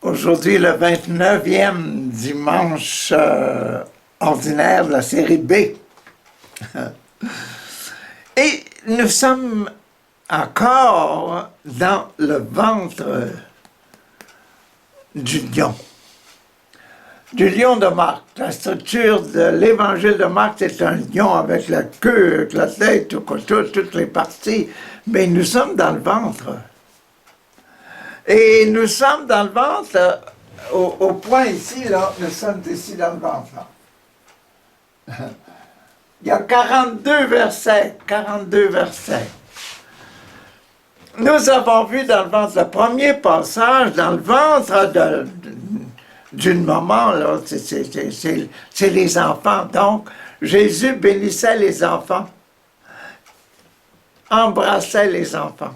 Aujourd'hui, le 29e dimanche ordinaire de la série B. Et nous sommes encore dans le ventre du lion. Du lion de Marc. La structure de l'évangile de Marc, c'est un lion avec la queue, avec la tête, toutes les parties. Mais nous sommes dans le ventre. Et nous sommes dans le ventre, au point ici, là, nous sommes ici dans le ventre. Là. Il y a 42 versets, 42 versets. Nous avons vu dans le ventre, le premier passage, dans le ventre d'une maman, là, c'est les enfants. Donc, Jésus bénissait les enfants, embrassait les enfants.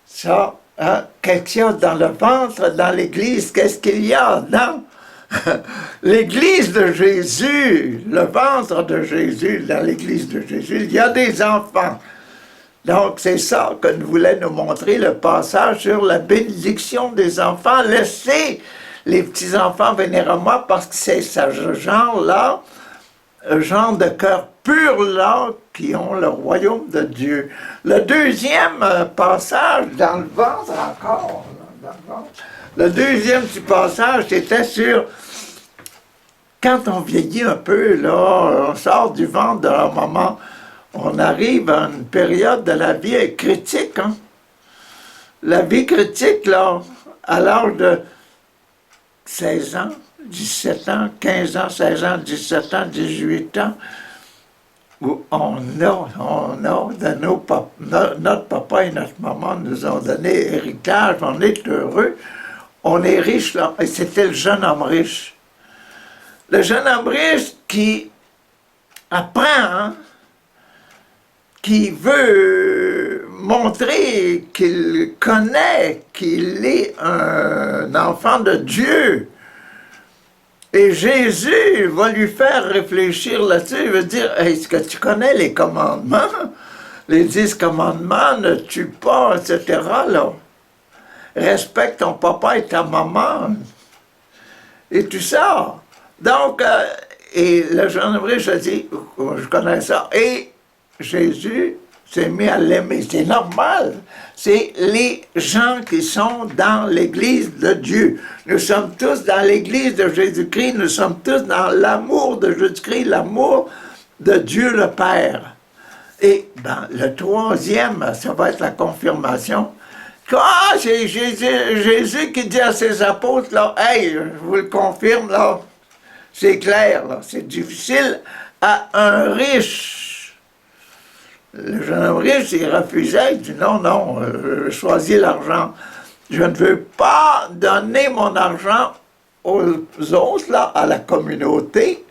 Ça, hein, qu'est-ce qu'il y a dans le ventre, dans l'Église? Qu'est-ce qu'il y a dans l'Église de Jésus, le ventre de Jésus, dans l'Église de Jésus? Il y a des enfants. Donc, c'est ça que nous voulons nous montrer, le passage sur la bénédiction des enfants. Laissez les petits-enfants venir à moi parce que c'est ce genre-là, un genre de cœur pur là, qui ont le royaume de Dieu. Le deuxième passage, dans le ventre encore, là, dans le ventre, le deuxième du passage, c'était sur quand on vieillit un peu, là, on sort du ventre de la maman, on arrive à une période de la vie critique. Hein? La vie critique, là, à l'âge de 16 ans, 17 ans, 15 ans, 16 ans, 17 ans, 18 ans, où on a de notre papa et notre maman nous ont donné héritage, on est heureux, on est riche, là, et c'était le jeune homme riche. Le jeune homme riche qui apprend, hein, qui veut montrer qu'il connaît, qu'il est un enfant de Dieu. Et Jésus va lui faire réfléchir là-dessus. Il veut dire, est-ce que tu connais les commandements? Les 10 commandements, ne tue pas, etc. Là. Respecte ton papa et ta maman. Et tout ça. Donc, et le jeune homme riche a dit, je connais ça. Et Jésus s'est mis à l'aimer. C'est normal. C'est les gens qui sont dans l'Église de Dieu. Nous sommes tous dans l'Église de Jésus-Christ. Nous sommes tous dans l'amour de Jésus-Christ, l'amour de Dieu le Père. Et ben, le troisième, ça va être la confirmation. Ah, c'est Jésus qui dit à ses apôtres, là, hey, je vous le confirme, là, c'est clair, là, c'est difficile à un riche. Le jeune homme riche, il refusait, il dit non, je choisis l'argent. Je ne veux pas donner mon argent aux autres, là, à la communauté.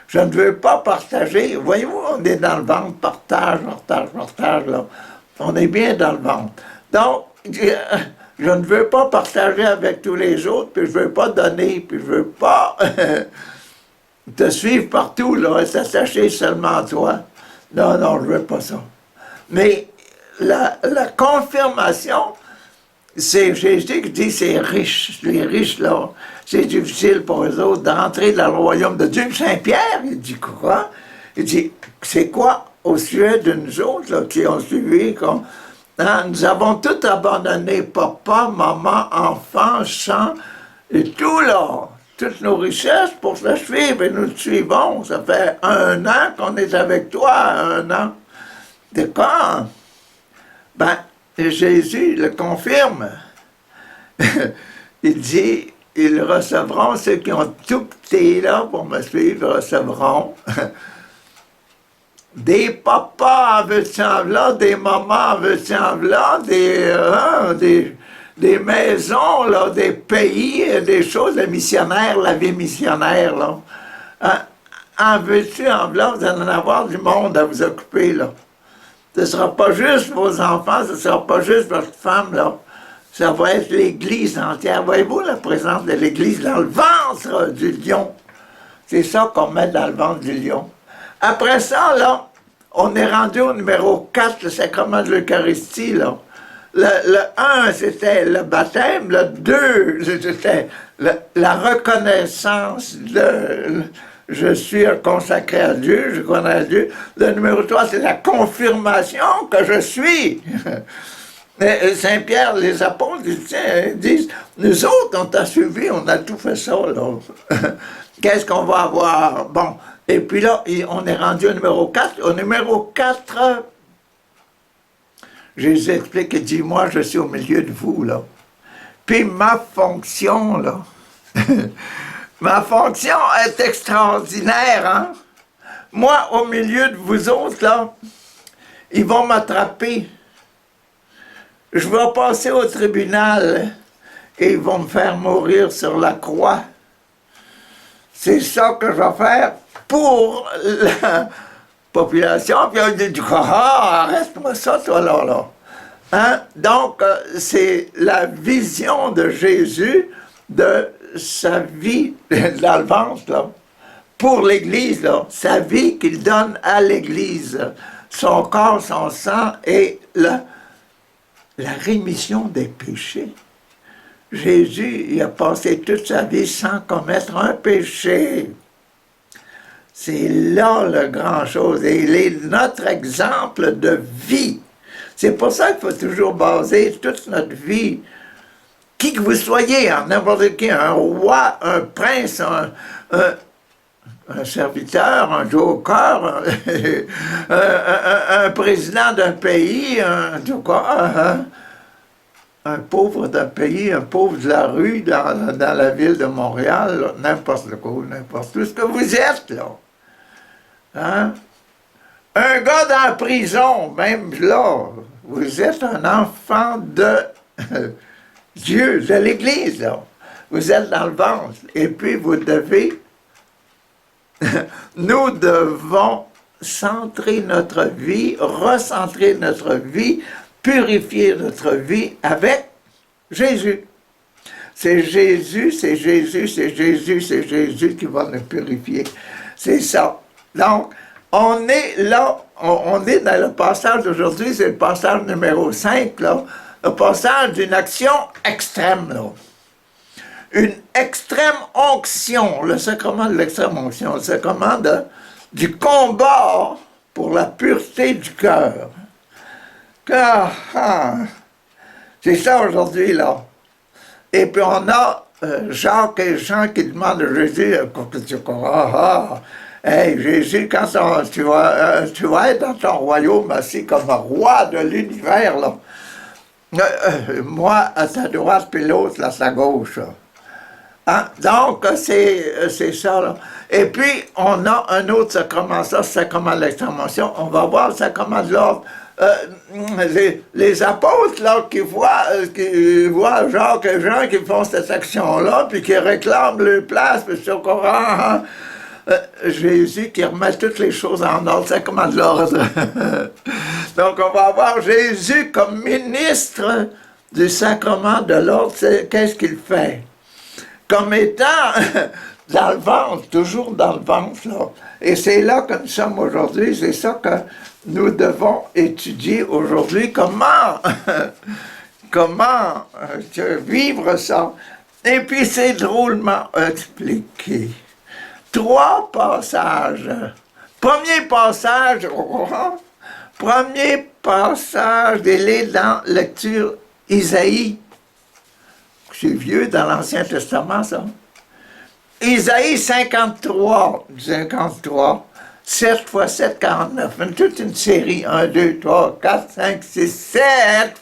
Je ne veux pas partager. Voyez-vous, on est dans le ventre, partage, là. On est bien dans le ventre. Donc, je ne veux pas partager avec tous les autres, puis je ne veux pas donner, puis je ne veux pas te suivre partout, là, et s'attacher seulement à toi. Non, je ne veux pas ça. Mais la confirmation, c'est Jésus qui dit c'est riche. Les riches, là, c'est difficile pour eux autres d'entrer dans le royaume de Dieu. Saint-Pierre, il dit quoi? Il dit, c'est quoi au sujet de nous autres, là, qui ont suivi, hein, nous avons tout abandonné, papa, maman, enfants, champs, et tout, là. Toutes nos richesses pour te suivre et nous te suivons. Ça fait 1 an qu'on est avec toi, 1 an. De quand? Ben, Jésus le confirme. Il dit, ils recevront, ceux qui ont tout été là pour me suivre, recevront. Des papas en veux-tu en v'là, des mamans en veux-tu en v'là, des maisons, là, des pays, des choses, les missionnaires, la vie missionnaire, là. En veux-tu, en v'là, vous allez en avoir du monde à vous occuper, là. Ce ne sera pas juste vos enfants, ce ne sera pas juste votre femme, là. Ça va être l'Église entière. Voyez-vous la présence de l'Église dans le ventre du lion? C'est ça qu'on met dans le ventre du lion. Après ça, là, on est rendu au numéro 4, le sacrement de l'Eucharistie, là. le 1, c'était le baptême. Le 2, c'était la reconnaissance de je suis consacré à Dieu, je connais Dieu. Le numéro 3, c'est la confirmation que je suis. Saint-Pierre, les apôtres, ils disent, nous autres, on t'a suivi, on a tout fait ça, là. Qu'est-ce qu'on va avoir? Bon, et puis là, on est rendu au numéro 4. Au numéro 4, Jésus explique et dit, moi, je suis au milieu de vous, là. Puis ma fonction, là, ma fonction est extraordinaire, hein? Moi, au milieu de vous autres, là, ils vont m'attraper. Je vais passer au tribunal et ils vont me faire mourir sur la croix. C'est ça que je vais faire pour la population. Puis on dit, ah, arrête-moi ça, toi, là. Hein? Donc, c'est la vision de Jésus de sa vie dans le ventre, là, pour l'Église, là, sa vie qu'il donne à l'Église, son corps, son sang et la rémission des péchés. Jésus, il a passé toute sa vie sans commettre un péché. C'est là la grande chose. Et il est notre exemple de vie. C'est pour ça qu'il faut toujours baser toute notre vie. Qui que vous soyez, en n'importe qui, un roi, un prince, un serviteur, un joker, un président d'un pays, un pauvre d'un pays, un pauvre de la rue, dans la ville de Montréal, n'importe quoi, n'importe où, ce que vous êtes, là. Hein? Un gars dans la prison, même là, vous êtes un enfant de Dieu, de l'Église, là. Vous êtes dans le ventre, et puis vous devez, nous devons centrer notre vie, recentrer notre vie, purifier notre vie avec Jésus. C'est Jésus, c'est Jésus, c'est Jésus, c'est Jésus qui va nous purifier. C'est ça. Donc, on est là, on est dans le passage d'aujourd'hui, c'est le passage numéro 5, là, le passage d'une action extrême, là. Une extrême onction, le sacrement de l'extrême onction, le sacrement du combat pour la pureté du cœur. C'est ça aujourd'hui, là. Et puis on a Jacques et Jean qui demandent à Jésus, hey, Jésus, quand tu vas être dans ton royaume assis comme roi de l'univers, là. Moi à ta droite, puis l'autre à sa gauche. Hein? Donc, c'est ça, là. Et puis, on a un autre sacrement, ça, sacrement de l'extrême-onction. On va voir le sacrement de l'ordre. Les apôtres, là, qui voient Jacques et Jean qui font cette action-là, puis qui réclament leur place, puis c'est au courant, Jésus qui remet toutes les choses en ordre, sacrement de l'ordre. Donc, on va avoir Jésus comme ministre du sacrement de l'ordre. Qu'est-ce qu'il fait? Comme étant dans le ventre, toujours dans le ventre, là. Et c'est là que nous sommes aujourd'hui, c'est ça que nous devons étudier aujourd'hui, comment vivre ça. Et puis c'est drôlement expliqué. 3 passages. Premier passage, il est dans lecture Isaïe. C'est vieux dans l'Ancien Testament, ça. Isaïe 53, 7 x 7, 49. Toute une série, 1, 2, 3, 4, 5, 6, 7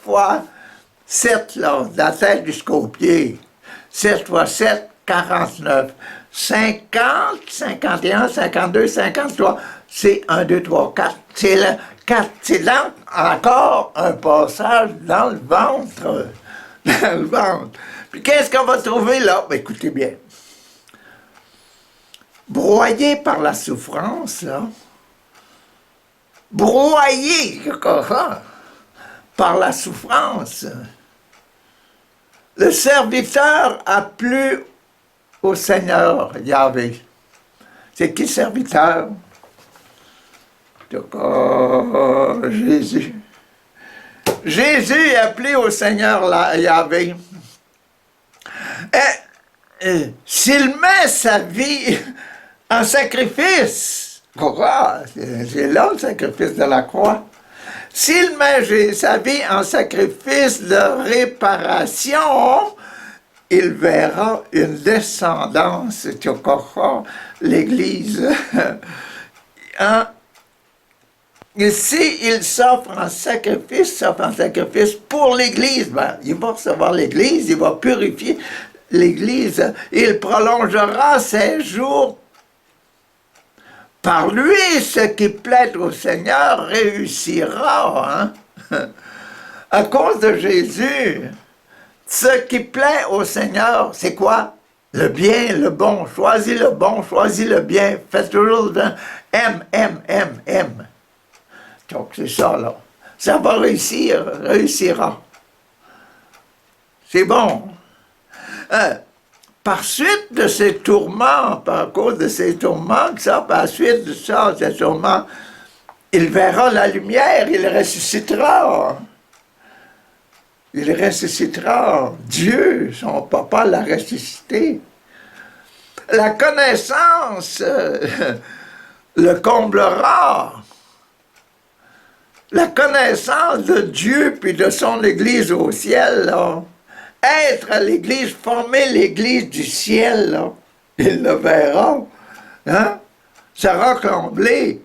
fois 7, là, de la tête jusqu'au pied. 7 x 7, 49. 50, 51, 52, 53. C'est 1, 2, 3, 4. C'est le 4. C'est là encore un passage dans le ventre. Dans le ventre. Puis qu'est-ce qu'on va trouver là? Ben, écoutez bien. Broyé par la souffrance, là. Broyé par la souffrance. Le serviteur a plu au Seigneur Yahvé. C'est qui serviteur? Jésus. Jésus est appelé au Seigneur Yahvé. S'il met sa vie en sacrifice, pourquoi? C'est là le sacrifice de la croix. S'il met sa vie en sacrifice de réparation, il verra une descendance, l'Église. Hein? Et s'il s'offre en sacrifice pour l'Église, ben, il va recevoir l'Église, il va purifier l'Église, il prolongera ses jours. Par lui, ce qui plaît au Seigneur réussira. Hein? À cause de Jésus, ce qui plaît au Seigneur, c'est quoi? Le bien, le bon. Choisis le bon, choisis le bien. Fais toujours le bien. Aime. Donc, c'est ça, là. Ça va réussira. C'est bon. Par suite de ces tourments, par cause de ces tourments, par suite de ça, ces tourments, il verra la lumière, il ressuscitera. Il ressuscitera. Dieu, son papa, l'a ressuscité. La connaissance le comblera. La connaissance de Dieu puis de son Église au ciel, là. Être à l'Église, former l'Église du ciel, là. Il le verra. Hein? Sera comblé.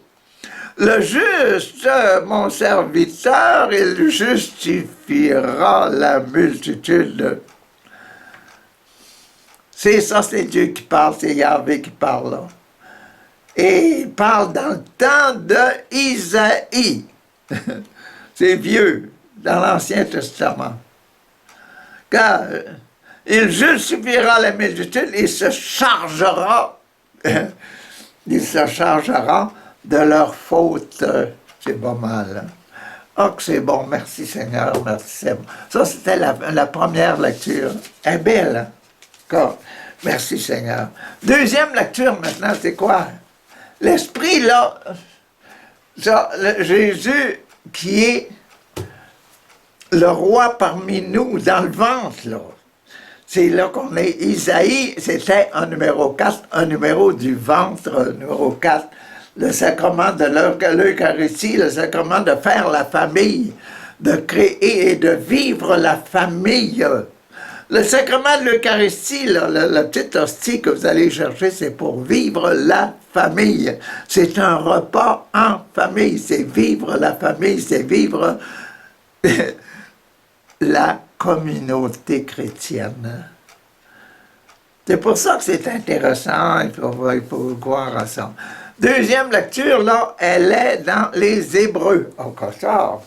Le juste, mon serviteur, il justifiera la multitude. C'est ça, c'est Dieu qui parle, c'est Yahvé qui parle là. Et il parle dans le temps d'Isaïe. C'est vieux, dans l'Ancien Testament. Car il justifiera la multitude, il se chargera de leurs fautes. C'est pas mal. Hein? Oh, que c'est bon. Merci Seigneur. Merci Seigneur. Ça, c'était la première lecture. Elle est belle. Hein? Merci Seigneur. Deuxième lecture maintenant, c'est quoi? L'Esprit, là, ça, Jésus qui est le roi parmi nous, dans le ventre, là. C'est là qu'on est. Isaïe, c'était un numéro 4, un numéro du ventre, numéro 4. Le sacrement de l'Eucharistie, le sacrement de faire la famille, de créer et de vivre la famille. Le sacrement de l'Eucharistie, la petite hostie que vous allez chercher, c'est pour vivre la famille. C'est un repas en famille, c'est vivre la famille, c'est vivre la communauté chrétienne. C'est pour ça que c'est intéressant, il faut voir à ça. Deuxième lecture, là, elle est dans les Hébreux. Encore ça.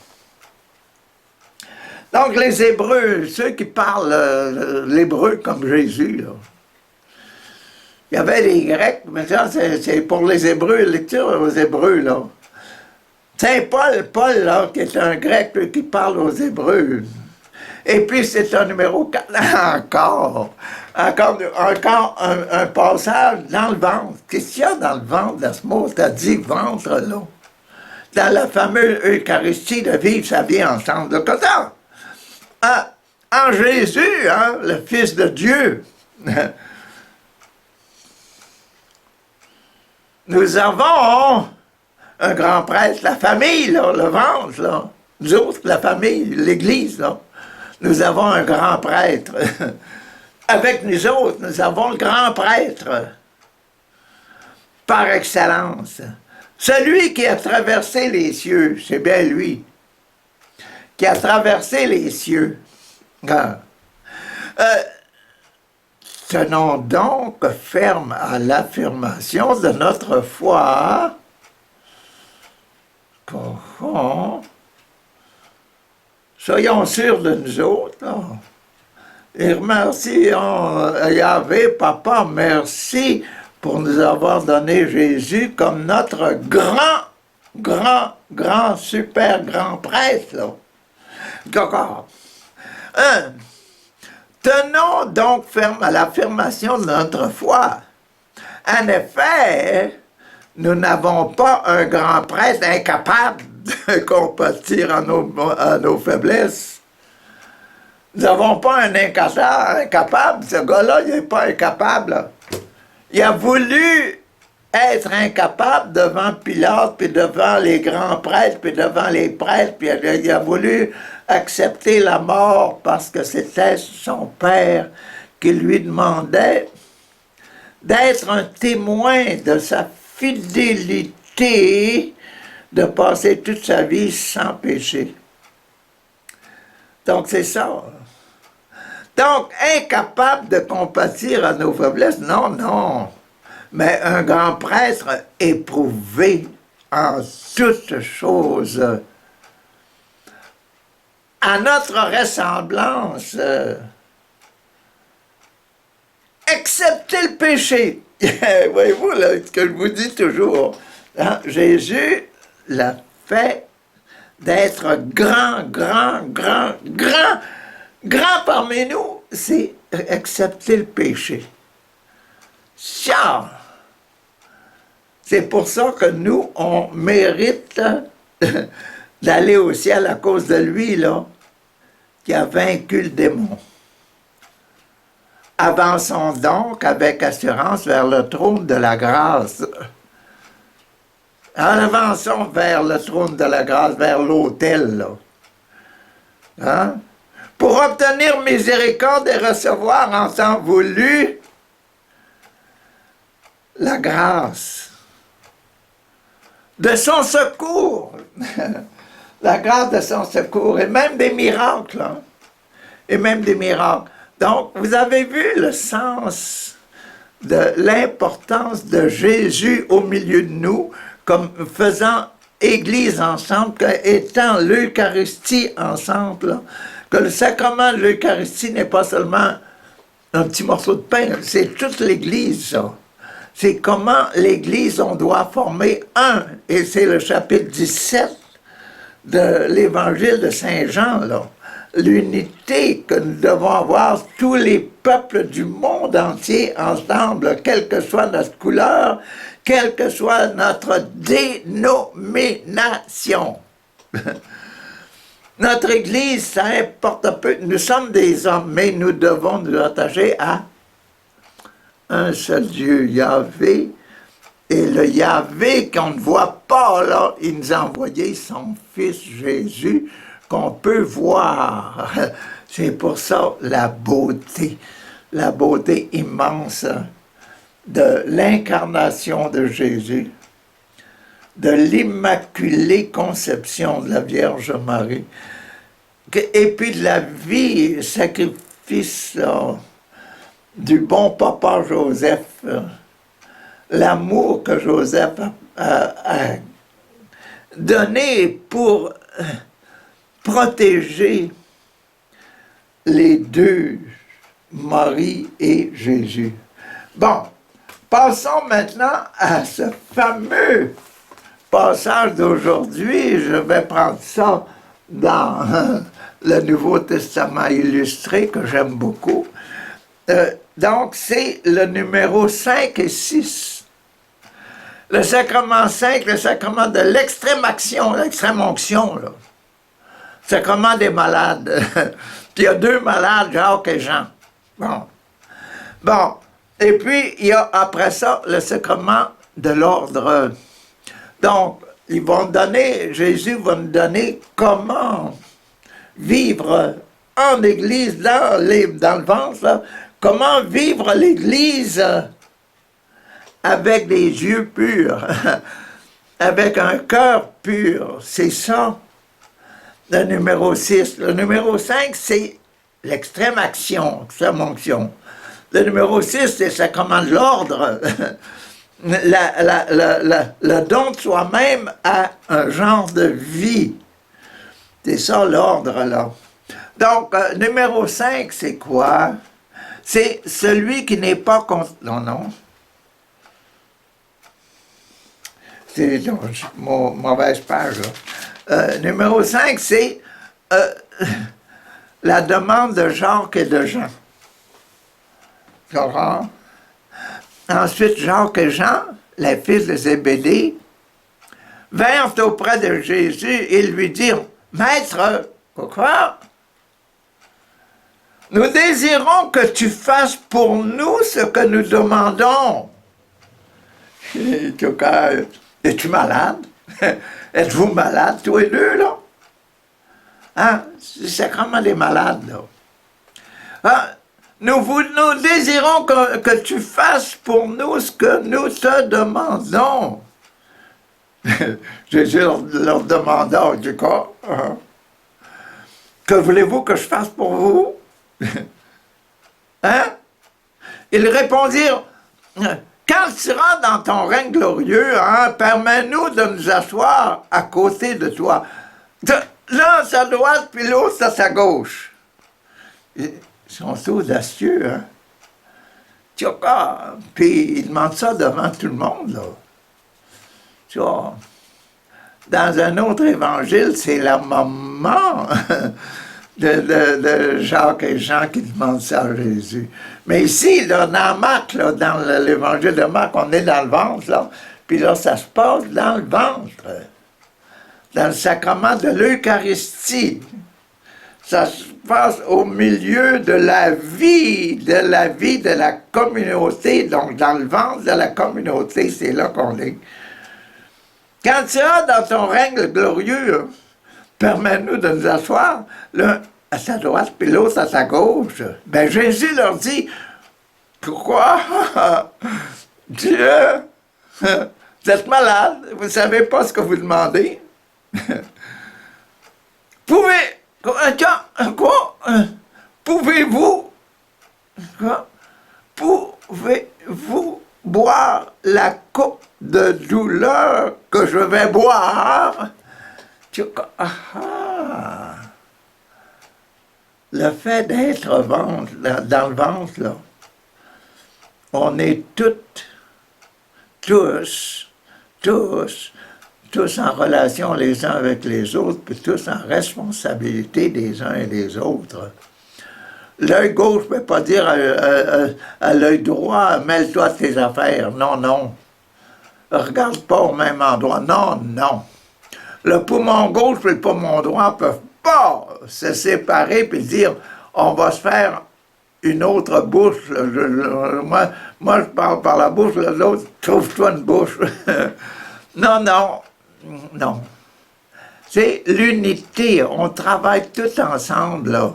Donc, les Hébreux, ceux qui parlent l'hébreu comme Jésus, là. Il y avait les Grecs, mais ça, c'est pour les Hébreux, lecture aux Hébreux, là. Saint Paul, là, qui est un Grec qui parle aux Hébreux. Et puis, c'est un numéro 4, encore un passage dans le ventre. Qu'est-ce qu'il y a dans le ventre de ce mot? T'as dit ventre, là. Dans la fameuse Eucharistie de vivre sa vie ensemble. De ça. En Jésus, hein, le Fils de Dieu, nous avons un grand prêtre, la famille, là, le ventre, là. Nous autres, la famille, l'Église, là. Nous avons un grand prêtre. Avec nous autres, nous avons le grand prêtre par excellence. Celui qui a traversé les cieux, c'est bien lui, qui a traversé les cieux. Tenons donc ferme à l'affirmation de notre foi. Pourquoi? Soyons sûrs de nous autres. Là. Et remercions Yahvé, Papa, merci pour nous avoir donné Jésus comme notre super grand prêtre. Là. D'accord. Tenons donc ferme à l'affirmation de notre foi. En effet, nous n'avons pas un grand prêtre incapable compatir à nos faiblesses. Nous n'avons pas un incapable. Ce gars-là, il n'est pas incapable. Il a voulu être incapable devant Pilate, puis devant les grands prêtres, puis devant les prêtres, puis il a voulu accepter la mort parce que c'était son père qui lui demandait d'être un témoin de sa fidélité, de passer toute sa vie sans péché. Donc c'est ça. Donc, incapable de compatir à nos faiblesses, non, non. Mais un grand prêtre éprouvé en toutes choses, à notre ressemblance, excepté le péché. Voyez-vous, là, ce que je vous dis toujours, hein, Jésus l'a fait d'être grand parmi nous, c'est accepter le péché. Ça, c'est pour ça que nous, on mérite d'aller au ciel à cause de lui, là, qui a vaincu le démon. Avançons donc avec assurance vers le trône de la grâce. Avançons vers le trône de la grâce, vers l'autel, là. Hein? Pour obtenir miséricorde et recevoir en temps voulu la grâce de son secours, la grâce de son secours, et même des miracles, hein? Et même des miracles. Donc, vous avez vu le sens de l'importance de Jésus au milieu de nous, comme faisant Église ensemble, étant l'Eucharistie ensemble, là, que le sacrement de l'Eucharistie n'est pas seulement un petit morceau de pain, c'est toute l'Église, ça. C'est comment l'Église, on doit former un, et c'est le chapitre 17 de l'Évangile de Saint Jean, là. L'unité que nous devons avoir, tous les peuples du monde entier ensemble, quelle que soit notre couleur, quelle que soit notre dénomination. Notre Église, ça importe peu. Nous sommes des hommes, mais nous devons nous attacher à un seul Dieu, Yahvé. Et le Yahvé qu'on ne voit pas, là, il nous a envoyé son Fils Jésus, qu'on peut voir. C'est pour ça la beauté immense de l'incarnation de Jésus, de l'Immaculée Conception de la Vierge Marie, et puis de la vie, sacrifice du bon papa Joseph, l'amour que Joseph a donné pour protéger les deux, Marie et Jésus. Bon, passons maintenant à ce fameux passage d'aujourd'hui. Je vais prendre ça dans le Nouveau Testament illustré, que j'aime beaucoup. Donc, c'est le numéro 5 et 6. Le sacrement 5, le sacrement de l'extrême-action, l'extrême-onction, là. Sacrement des malades. Puis il y a deux malades, Jacques et Jean. Bon. Et puis, il y a après ça le sacrement de l'ordre. Donc, Jésus va nous donner comment vivre en Église, dans le ventre, là, comment vivre l'Église avec des yeux purs, avec un cœur pur. C'est ça, le numéro 6. Le numéro 5, c'est l'extrême-action, l'extrême-onction. Le numéro 6, c'est le sacrement de l'ordre. Le don de soi-même à un genre de vie. C'est ça l'ordre, là. Donc, numéro 5, c'est quoi? C'est celui qui n'est pas... Non. C'est mauvaise page, là. Numéro 5, c'est la demande de Jacques et de Jean. Tu comprends? Ensuite, Jacques et Jean, les fils de Zébédée, vinrent auprès de Jésus et lui dirent, « Maître, quoi? Nous désirons que tu fasses pour nous ce que nous demandons. » Es-tu malade? Êtes-vous malade, tous les deux, là? Hein? C'est comment des malades, là. Hein? Nous désirons que tu fasses pour nous ce que nous te demandons. Jésus leur demanda, du corps, que voulez-vous que je fasse pour vous? Hein? Ils répondirent, quand tu seras dans ton règne glorieux, hein, permets-nous de nous asseoir à côté de toi. L'un à sa droite, puis l'autre à sa gauche. Ils sont audacieux, hein? Puis ils demandent ça devant tout le monde, là. Tu vois, dans un autre évangile, c'est le moment de Jacques et Jean qui demandent ça à Jésus. Mais ici, là, dans Marc, là, dans l'évangile de Marc, on est dans le ventre, là, puis là, ça se passe dans le ventre, dans le sacrement de l'Eucharistie. Ça se passe au milieu de la vie de la communauté, donc dans le ventre de la communauté, c'est là qu'on est. Quand tu seras dans ton règne glorieux, permets-nous de nous asseoir, l'un à sa droite puis l'autre à sa gauche. Ben Jésus leur dit, pourquoi? Dieu, vous êtes malade, vous ne savez pas ce que vous demandez. Pouvez-vous boire la coupe de douleur que je vais boire? Le fait d'être dans le ventre, là, on est tous en relation les uns avec les autres, puis tous en responsabilité des uns et des autres. L'œil gauche ne peut pas dire à l'œil droit, mêle-toi de tes affaires. Non, non. Regarde pas au même endroit. Non, non. Le poumon gauche et le poumon droit ne peuvent pas se séparer et dire, on va se faire une autre bouche. Moi, je parle par la bouche, l'autre, trouve-toi une bouche. Non, non, non. C'est l'unité. On travaille tous ensemble, là.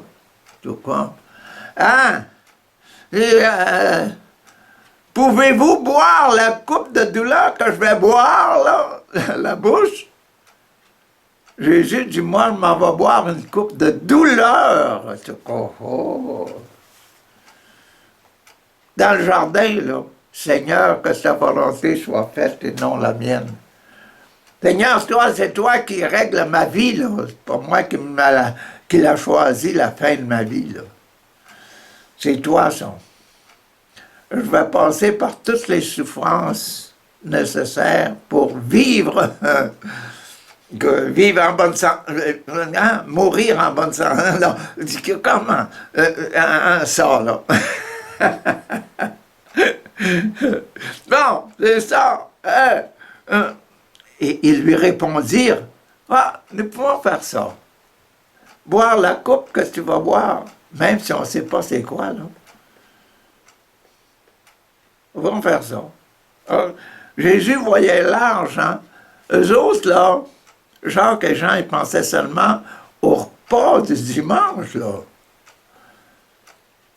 Tout quoi? Hein? Pouvez-vous boire la coupe de douleur que je vais boire, là? La bouche? Jésus dit, moi, je m'en vais boire une coupe de douleur. Dans le jardin, là, Seigneur, que ta volonté soit faite et non la mienne. Seigneur, c'est toi qui règles ma vie, là. C'est pas moi qui l'a choisi la fin de ma vie, là. C'est toi, ça. Je vais passer par toutes les souffrances nécessaires pour vivre, vivre en bonne santé, hein? Mourir en bonne santé. Non, comment? Ça, là. Bon, c'est ça. Et ils lui répondirent, nous pouvons faire ça. Boire la coupe que tu vas boire, même si on ne sait pas c'est quoi, là. Nous pouvons faire ça. Alors, Jésus voyait large, hein. Eux autres, là, Jacques et Jean, ils pensaient seulement au repas du dimanche, là.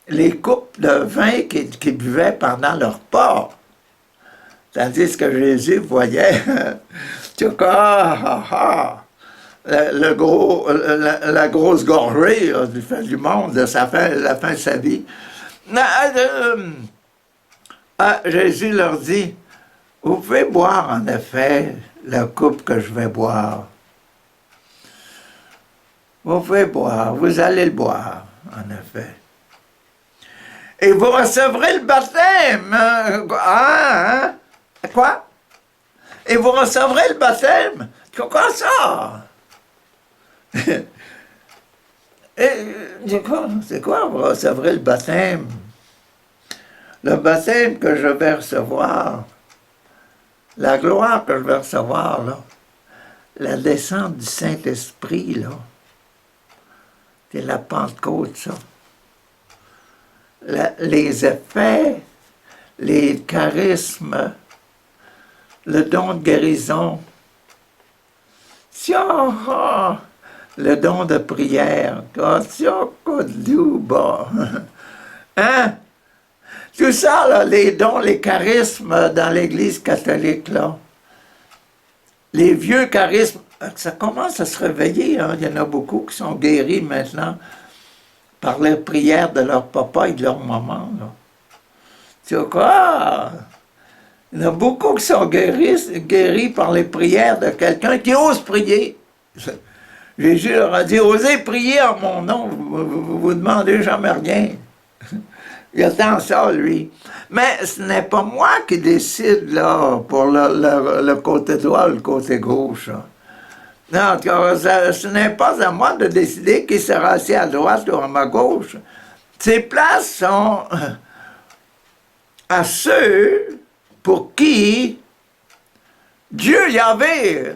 Les coupes de vin qu'ils buvaient pendant leur repas. Tandis que Jésus voyait, la grosse gorgée du monde, de la fin de sa vie. Jésus leur dit, vous pouvez boire en effet la coupe que je vais boire. Vous pouvez boire, vous allez le boire, en effet. Et vous recevrez le baptême. Hein? Quoi? Et vous recevrez le baptême. Quoi ça? C'est quoi, vous recevrez le baptême? Le baptême que je vais recevoir, la gloire que je vais recevoir, là, la descente du Saint-Esprit, là. C'est la Pentecôte, ça. Les effets, les charismes, le don de guérison, le don de prière, hein? Tout ça, là, les dons, les charismes dans l'Église catholique, là, les vieux charismes, ça commence à se réveiller, hein? Il y en a beaucoup qui sont guéris maintenant par les prières de leur papa et de leur maman, là. Tu vois quoi? Il y en a beaucoup qui sont guéris par les prières de quelqu'un qui ose prier. Jésus leur a dit, osez prier en mon nom, vous demandez jamais rien. Il attend ça, lui. Mais ce n'est pas moi qui décide, là, pour le côté droit ou le côté gauche. Là. Non, ce n'est pas à moi de décider qui sera assis à droite ou à ma gauche. Ces places sont à ceux pour qui Dieu Yahvé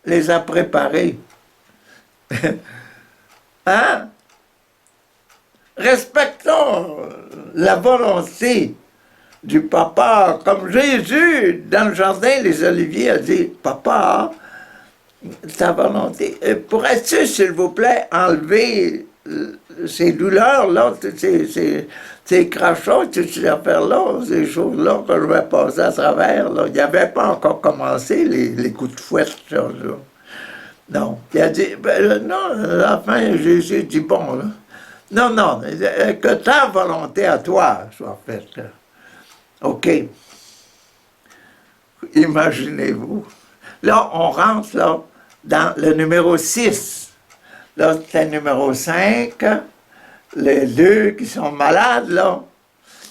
les a préparés. Hein? Respectons la volonté du papa, comme Jésus, dans le jardin des Oliviers, a dit, « Papa, ta volonté, pourrais-tu, s'il vous plaît, enlever ces douleurs-là, ces crachats, toutes ces affaires-là, ces choses-là que je vais passer à travers, là. » Il n'avait pas encore commencé les coups de fouette, ça. Non. Il a dit, non, à la fin, Jésus dit, bon, là, non, que ta volonté à toi soit faite. Là. OK. Imaginez-vous. Là, on rentre là, dans le numéro 6. Là, c'est le numéro 5. Les deux qui sont malades, là,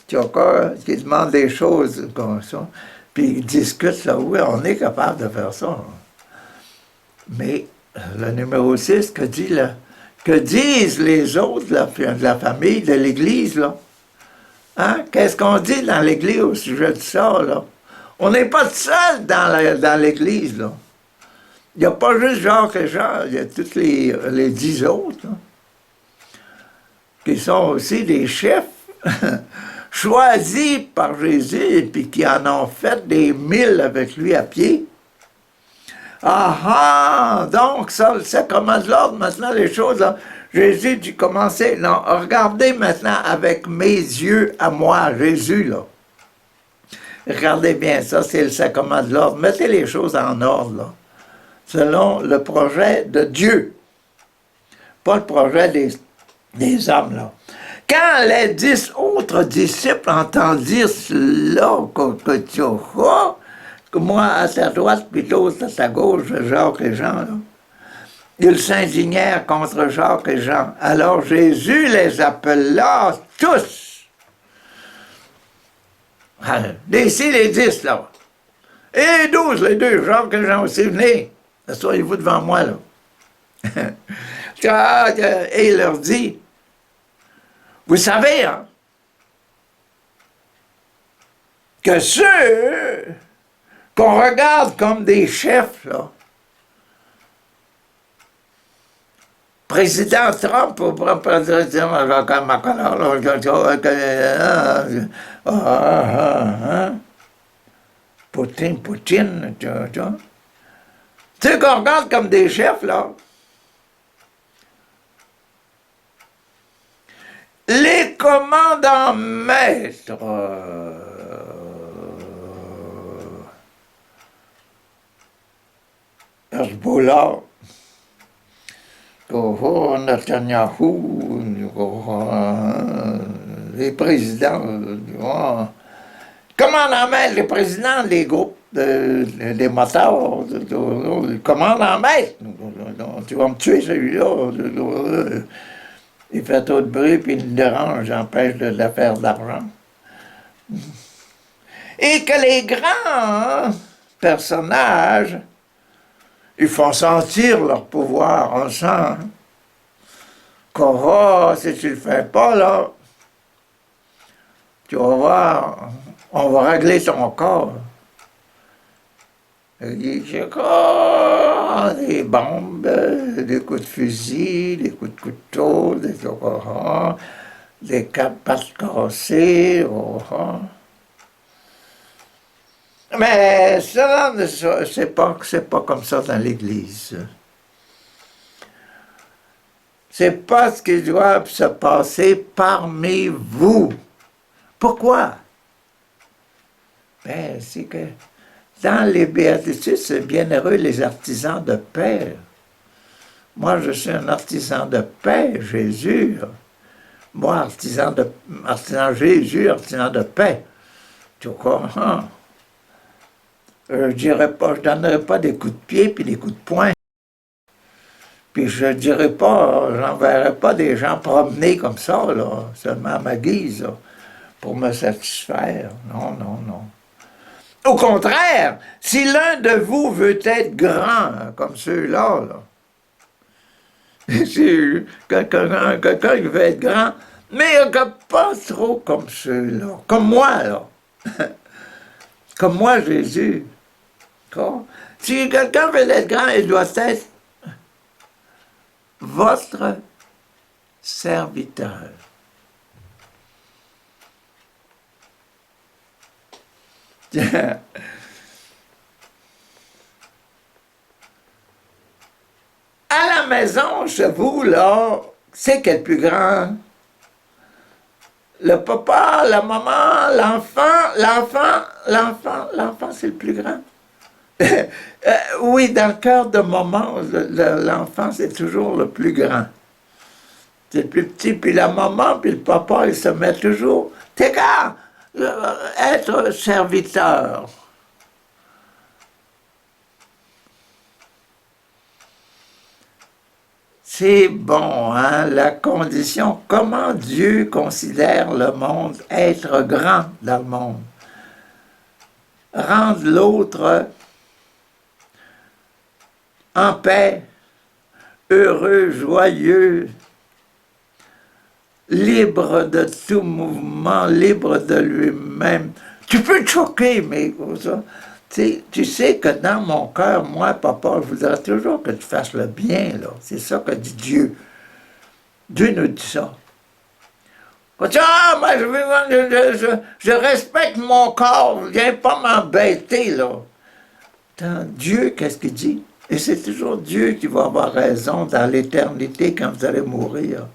qui demandent des choses comme ça, puis ils discutent là, oui, on est capable de faire ça. Mais le numéro 6, que disent les autres de la famille, de l'Église, là? Hein? Qu'est-ce qu'on dit dans l'Église au sujet de ça, là? On n'est pas seul dans l'Église, là. Il n'y a pas juste Jacques et Jean, il y a tous les 10 autres, là, qui sont aussi des chefs choisis par Jésus et puis qui en ont fait des 1000 avec lui à pied. Donc ça, le sacrement de l'ordre, maintenant les choses, là, Jésus dit commencez, non, regardez maintenant avec mes yeux à moi, Jésus, là. Regardez bien, ça c'est le sacrement de l'ordre, mettez les choses en ordre, là, selon le projet de Dieu, pas le projet des hommes, là. Quand les 10 autres disciples entendirent cela, que moi à ta droite, puis l'autre à ta gauche, Jacques et Jean, là, ils s'indignèrent contre Jacques et Jean. Alors Jésus les appela tous. D'ici les 10, là. Et les 12, les deux, Jacques et Jean aussi, venez. Asseyez-vous devant moi, là. Et il leur dit, vous savez, hein, que ceux qu'on regarde comme des chefs, là, président Trump, ou président Poutine, ceux qu'on regarde comme des chefs, là, les commandants maîtres, Hezbollah, Netanyahu, les présidents, commandant maître, les présidents des groupes, des motards, commandant maître, tu vas me tuer celui-là, il fait trop de bruit, puis il me dérange, j'empêche de faire de l'argent. Et que les grands personnages, ils font sentir leur pouvoir, on sent. Si tu le fais pas, là, tu vas voir, on va régler ton corps. Il dit, des bombes, des coups de fusil, des coups de couteau, des des pattes cassées. Mais cela, c'est pas comme ça dans l'Église. C'est pas ce qui doit se passer parmi vous. Pourquoi? Ben, c'est que dans les béatitudes, c'est bienheureux les artisans de paix. Moi, je suis un artisan de paix, Jésus. Moi, artisan Jésus, artisan de paix. Tu comprends? Je donnerai pas des coups de pied puis des coups de poing. Puis je dirais pas, j'enverrai pas des gens promener comme ça, là, seulement à ma guise, là, pour me satisfaire. Non, non, non. Au contraire, si l'un de vous veut être grand, comme ceux-là, si quelqu'un qui veut être grand, mais pas trop comme ceux-là, comme moi, là. Comme moi, Jésus. Si quelqu'un veut être grand, il doit être votre serviteur. À la maison, chez vous, là, c'est qui est le plus grand? Le papa, la maman, l'enfant, c'est le plus grand. Oui, dans le cœur de maman, l'enfant, c'est toujours le plus grand. C'est le plus petit, puis la maman, puis le papa, ils se mettent toujours. T'es gars, être serviteur. C'est bon, hein, la condition. Comment Dieu considère le monde, être grand dans le monde. Rendre l'autre en paix, heureux, joyeux, libre de tout mouvement, libre de lui-même. Tu peux te choquer, mais ça, tu sais que dans mon cœur, moi, papa, je voudrais toujours que tu fasses le bien, là. C'est ça que dit Dieu. Dieu nous dit ça. Ah, moi, je respecte mon corps, viens pas m'embêter, là. Dieu, qu'est-ce qu'il dit? Et c'est toujours Dieu qui va avoir raison dans l'éternité quand vous allez mourir.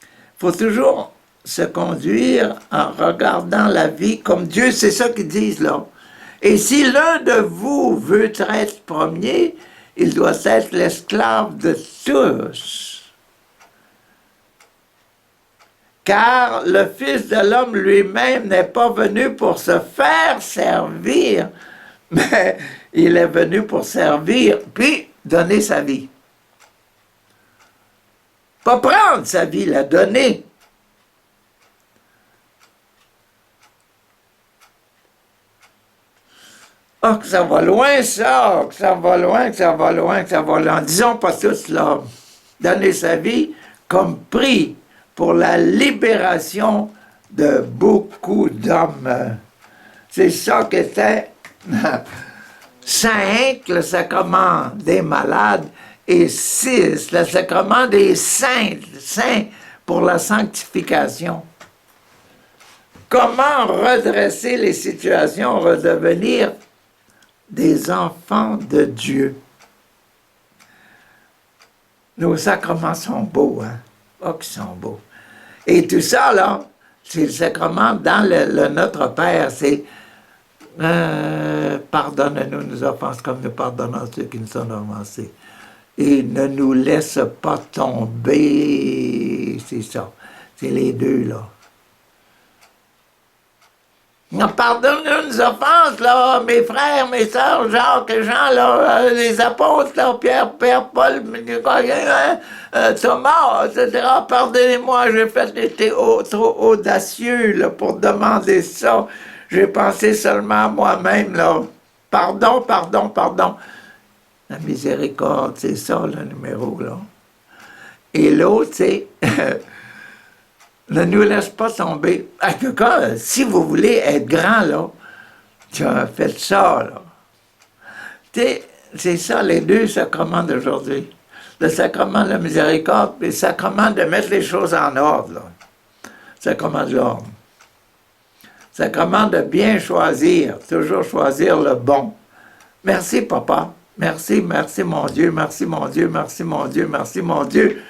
Il faut toujours se conduire en regardant la vie comme Dieu, c'est ça qu'ils disent là. Et si l'un de vous veut être premier, il doit être l'esclave de tous. Car le Fils de l'homme lui-même n'est pas venu pour se faire servir, mais il est venu pour servir, puis donner sa vie. Pas prendre sa vie, la donner. Ah, que ça va loin, ça, que ça va loin, que ça va loin, que ça va loin. Disons pas tout cela. Donner sa vie comme prix pour la libération de beaucoup d'hommes. C'est ça qu'était 5, le sacrement des malades, et 6, le sacrement des saints pour la sanctification. Comment redresser les situations, redevenir des enfants de Dieu. Nos sacrements sont beaux, hein? Oh, qu'ils sont beaux. Et tout ça, là, c'est le sacrement dans le Notre Père, c'est pardonne-nous nos offenses comme nous pardonnons à ceux qui nous sont offensés. Et ne nous laisse pas tomber, c'est ça. C'est les deux, là. Pardonne-nous nos offenses, là, mes frères, mes sœurs, Jacques et Jean, là, les apôtres, là, Pierre, Paul, Thomas, etc. Pardonnez-moi, j'ai été trop audacieux, là, pour demander ça. J'ai pensé seulement à moi-même, là. Pardon, pardon, pardon. La miséricorde, c'est ça, le numéro, là. Et l'autre, c'est... ne nous laisse pas tomber. En tout cas, si vous voulez être grand, là, tu as fait ça, là. C'est ça les deux sacrements d'aujourd'hui. Le sacrement de la miséricorde et le sacrement de mettre les choses en ordre. Là. Sacrement de l'ordre. Sacrement de bien choisir, toujours choisir le bon. Merci, papa. Merci, merci, mon Dieu, merci, mon Dieu, merci, mon Dieu, merci, mon Dieu,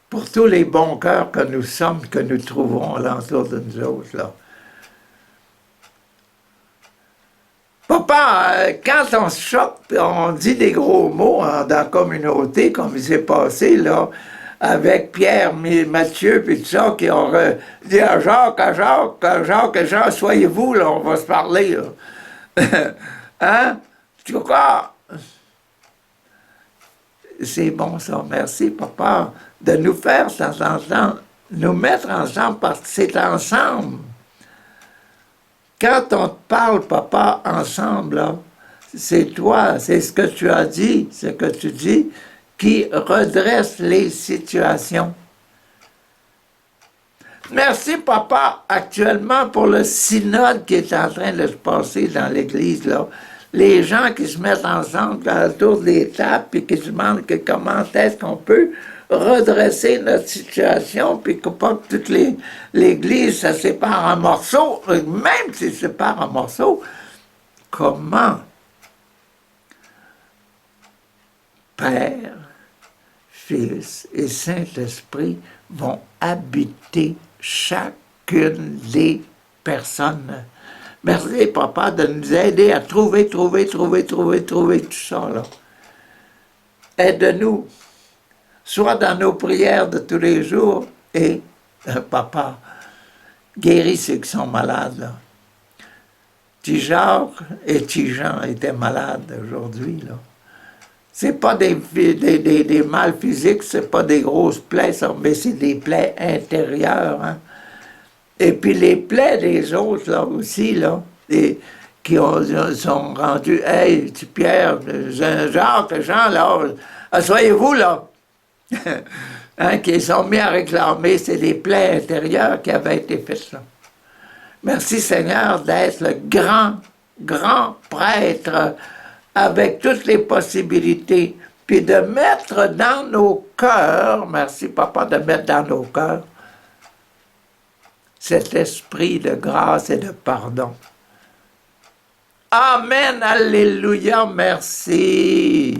pour tous les bons cœurs que nous sommes, que nous trouvons alentour de nous autres, là. Papa, quand on se choque, on dit des gros mots dans la communauté, comme il s'est passé, là, avec Pierre, Mathieu, puis tout ça, qui ont dit à Jacques, soyez-vous, là, on va se parler, là. Hein? Tu crois? C'est bon ça, merci papa, de nous faire de temps en temps, nous mettre ensemble, parce que c'est ensemble. Quand on te parle, papa, ensemble, c'est toi, c'est ce que tu as dit, ce que tu dis, qui redresse les situations. Merci, papa, actuellement pour le synode qui est en train de se passer dans l'Église, là. Les gens qui se mettent ensemble autour des tables et qui se demandent que comment est-ce qu'on peut redresser notre situation, puis que pas que toute l'Église se sépare en morceaux, même si se sépare en morceaux, comment Père, Fils et Saint-Esprit vont habiter chacune des personnes. Merci, papa, de nous aider à trouver tout ça, là. Aide-nous, soit dans nos prières de tous les jours, et, papa, guéris ceux qui sont malades, là. Jacques et Jean étaient malades aujourd'hui, là. C'est pas des mal physiques, c'est pas des grosses plaies, mais c'est des plaies intérieures, hein. Et puis les plaies des autres, là, aussi, là, qui sont rendus, « Hey, Pierre, Jacques, Jean, là, asseyez-vous, là! » Hein, qui sont mis à réclamer, c'est des plaies intérieures qui avaient été faites, là. Merci, Seigneur, d'être le grand prêtre avec toutes les possibilités, puis de mettre dans nos cœurs, merci, papa, de mettre dans nos cœurs cet esprit de grâce et de pardon. Amen, alléluia, merci.